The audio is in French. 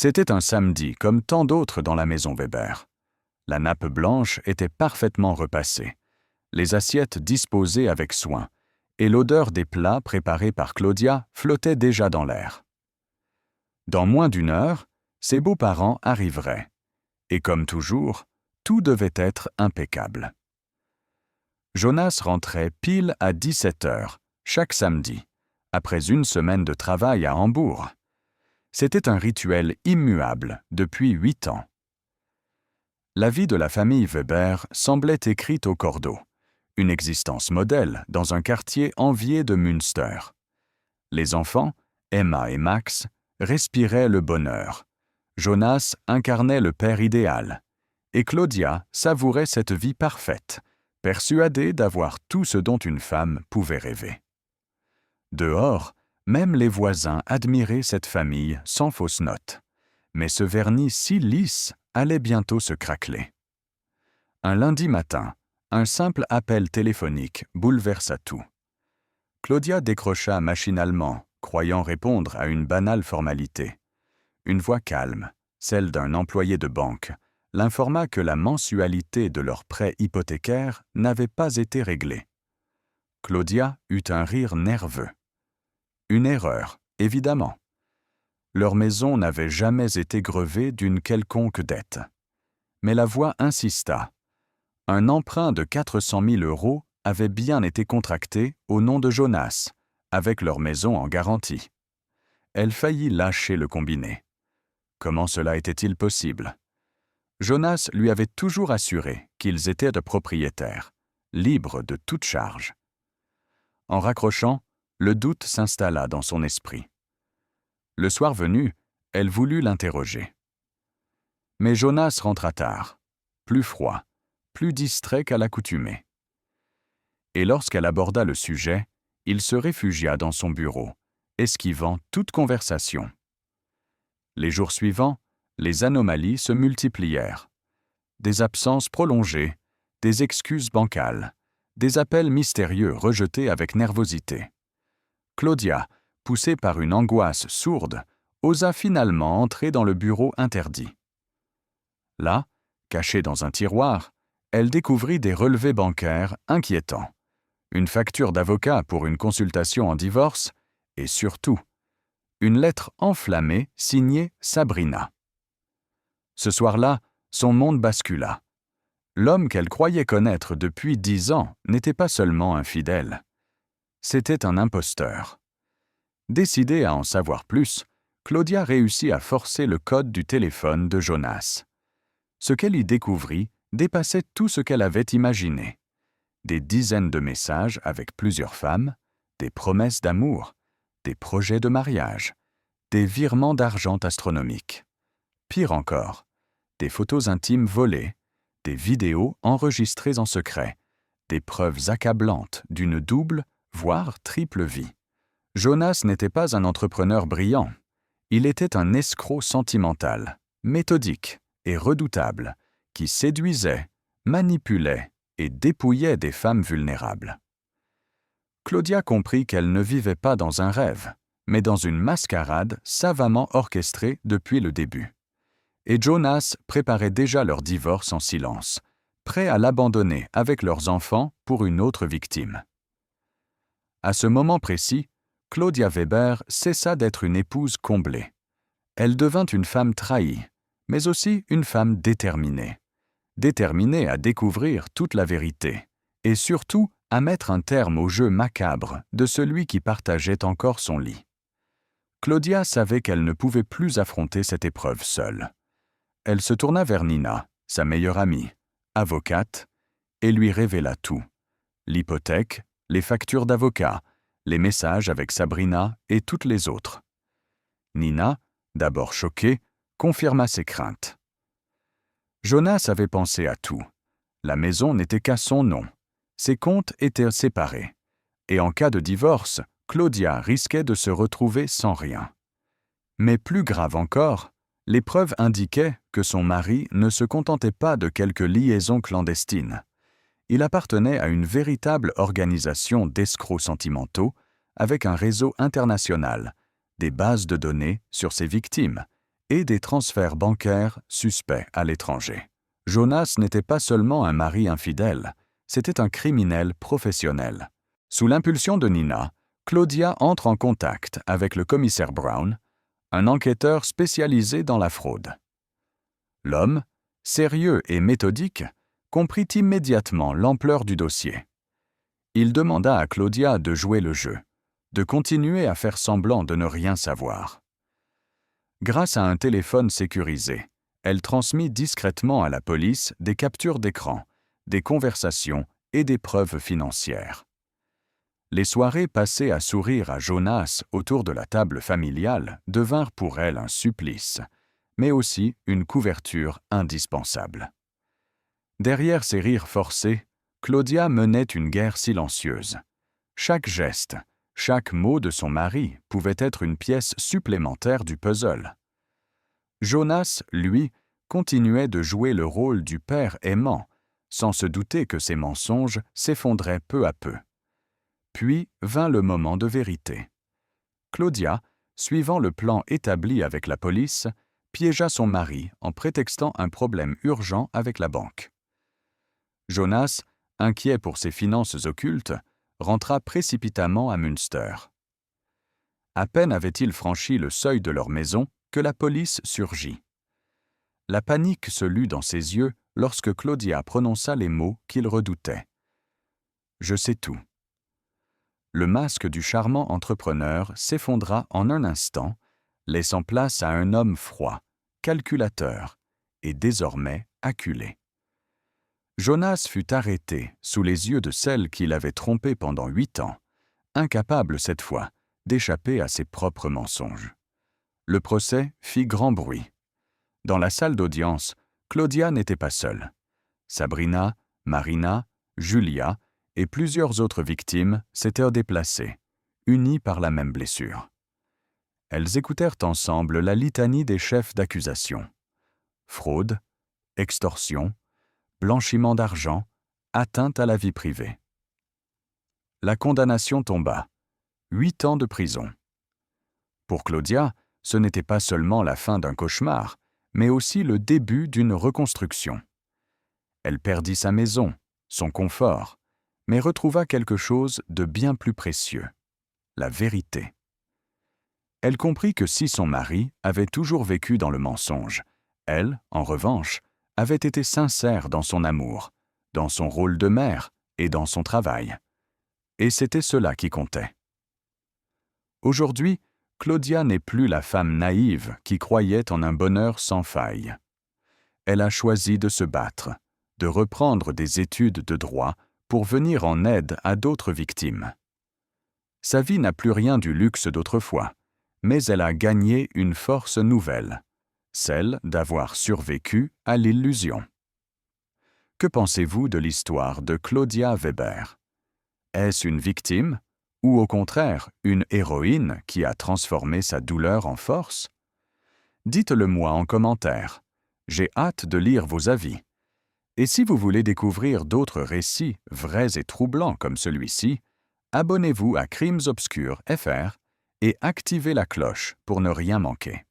C'était un samedi comme tant d'autres dans la maison Weber. La nappe blanche était parfaitement repassée, les assiettes disposées avec soin, et l'odeur des plats préparés par Claudia flottait déjà dans l'air. Dans moins d'une heure, ses beaux-parents arriveraient, et comme toujours, tout devait être impeccable. Jonas rentrait pile à 17h, chaque samedi, après une semaine de travail à Hambourg. C'était un rituel immuable depuis 8 ans. La vie de la famille Weber semblait écrite au cordeau, une existence modèle dans un quartier envié de Münster. Les enfants, Emma et Max, respiraient le bonheur. Jonas incarnait le père idéal, et Claudia savourait cette vie parfaite, persuadée d'avoir tout ce dont une femme pouvait rêver. Dehors, même les voisins admiraient cette famille sans fausse note, mais ce vernis si lisse allait bientôt se craqueler. Un lundi matin, un simple appel téléphonique bouleversa tout. Claudia décrocha machinalement, croyant répondre à une banale formalité. Une voix calme, celle d'un employé de banque, l'informa que la mensualité de leur prêt hypothécaire n'avait pas été réglée. Claudia eut un rire nerveux. Une erreur, évidemment. Leur maison n'avait jamais été grevée d'une quelconque dette. Mais la voix insista. Un emprunt de 400 000 € avait bien été contracté au nom de Jonas, avec leur maison en garantie. Elle faillit lâcher le combiné. Comment cela était-il possible? Jonas lui avait toujours assuré qu'ils étaient de propriétaires, libres de toute charge. En raccrochant, le doute s'installa dans son esprit. Le soir venu, elle voulut l'interroger. Mais Jonas rentra tard, plus froid, plus distrait qu'à l'accoutumée. Et lorsqu'elle aborda le sujet, il se réfugia dans son bureau, esquivant toute conversation. Les jours suivants, les anomalies se multiplièrent. Des absences prolongées, des excuses bancales, des appels mystérieux rejetés avec nervosité. Claudia, poussée par une angoisse sourde, osa finalement entrer dans le bureau interdit. Là, cachée dans un tiroir, elle découvrit des relevés bancaires inquiétants, une facture d'avocat pour une consultation en divorce et surtout, une lettre enflammée signée Sabrina. Ce soir-là, son monde bascula. L'homme qu'elle croyait connaître depuis 10 ans n'était pas seulement infidèle. C'était un imposteur. Décidée à en savoir plus, Claudia réussit à forcer le code du téléphone de Jonas. Ce qu'elle y découvrit dépassait tout ce qu'elle avait imaginé. Des dizaines de messages avec plusieurs femmes, des promesses d'amour, des projets de mariage, des virements d'argent astronomiques. Pire encore, des photos intimes volées, des vidéos enregistrées en secret, des preuves accablantes d'une double, voire triple vie. Jonas n'était pas un entrepreneur brillant. Il était un escroc sentimental, méthodique et redoutable, qui séduisait, manipulait et dépouillait des femmes vulnérables. Claudia comprit qu'elle ne vivait pas dans un rêve, mais dans une mascarade savamment orchestrée depuis le début. Et Jonas préparait déjà leur divorce en silence, prêt à l'abandonner avec leurs enfants pour une autre victime. À ce moment précis, Claudia Weber cessa d'être une épouse comblée. Elle devint une femme trahie, mais aussi une femme déterminée. Déterminée à découvrir toute la vérité, et surtout à mettre un terme au jeu macabre de celui qui partageait encore son lit. Claudia savait qu'elle ne pouvait plus affronter cette épreuve seule. Elle se tourna vers Nina, sa meilleure amie, avocate, et lui révéla tout. L'hypothèque, les factures d'avocat, les messages avec Sabrina et toutes les autres. Nina, d'abord choquée, confirma ses craintes. Jonas avait pensé à tout. La maison n'était qu'à son nom. Ses comptes étaient séparés. Et en cas de divorce, Claudia risquait de se retrouver sans rien. Mais plus grave encore, les preuves indiquaient que son mari ne se contentait pas de quelques liaisons clandestines. Il appartenait à une véritable organisation d'escrocs sentimentaux avec un réseau international, des bases de données sur ses victimes et des transferts bancaires suspects à l'étranger. Jonas n'était pas seulement un mari infidèle, c'était un criminel professionnel. Sous l'impulsion de Nina, Claudia entre en contact avec le commissaire Brown, un enquêteur spécialisé dans la fraude. L'homme, sérieux et méthodique, comprit immédiatement l'ampleur du dossier. Il demanda à Claudia de jouer le jeu, de continuer à faire semblant de ne rien savoir. Grâce à un téléphone sécurisé, elle transmit discrètement à la police des captures d'écran, des conversations et des preuves financières. Les soirées passées à sourire à Jonas autour de la table familiale devinrent pour elle un supplice, mais aussi une couverture indispensable. Derrière ces rires forcés, Claudia menait une guerre silencieuse. Chaque geste, chaque mot de son mari pouvait être une pièce supplémentaire du puzzle. Jonas, lui, continuait de jouer le rôle du père aimant, sans se douter que ses mensonges s'effondraient peu à peu. Puis vint le moment de vérité. Claudia, suivant le plan établi avec la police, piégea son mari en prétextant un problème urgent avec la banque. Jonas, inquiet pour ses finances occultes, rentra précipitamment à Münster. À peine avait-il franchi le seuil de leur maison que la police surgit. La panique se lut dans ses yeux lorsque Claudia prononça les mots qu'il redoutait. « Je sais tout ». Le masque du charmant entrepreneur s'effondra en un instant, laissant place à un homme froid, calculateur et désormais acculé. Jonas fut arrêté sous les yeux de celle qui l'avait trompé pendant 8 ans, incapable cette fois d'échapper à ses propres mensonges. Le procès fit grand bruit. Dans la salle d'audience, Claudia n'était pas seule. Sabrina, Marina, Julia et plusieurs autres victimes s'étaient déplacées, unies par la même blessure. Elles écoutèrent ensemble la litanie des chefs d'accusation. Fraude, extorsion, blanchiment d'argent, atteinte à la vie privée. La condamnation tomba. 8 ans de prison. Pour Claudia, ce n'était pas seulement la fin d'un cauchemar, mais aussi le début d'une reconstruction. Elle perdit sa maison, son confort, mais retrouva quelque chose de bien plus précieux, la vérité. Elle comprit que si son mari avait toujours vécu dans le mensonge, elle, en revanche, avait été sincère dans son amour, dans son rôle de mère et dans son travail. Et c'était cela qui comptait. Aujourd'hui, Claudia n'est plus la femme naïve qui croyait en un bonheur sans faille. Elle a choisi de se battre, de reprendre des études de droit pour venir en aide à d'autres victimes. Sa vie n'a plus rien du luxe d'autrefois, mais elle a gagné une force nouvelle, celle d'avoir survécu à l'illusion. Que pensez-vous de l'histoire de Claudia Weber? Est-ce une victime, ou au contraire une héroïne qui a transformé sa douleur en force? Dites-le-moi en commentaire. J'ai hâte de lire vos avis. Et si vous voulez découvrir d'autres récits vrais et troublants comme celui-ci, abonnez-vous à Crimes Obscurs FR et activez la cloche pour ne rien manquer.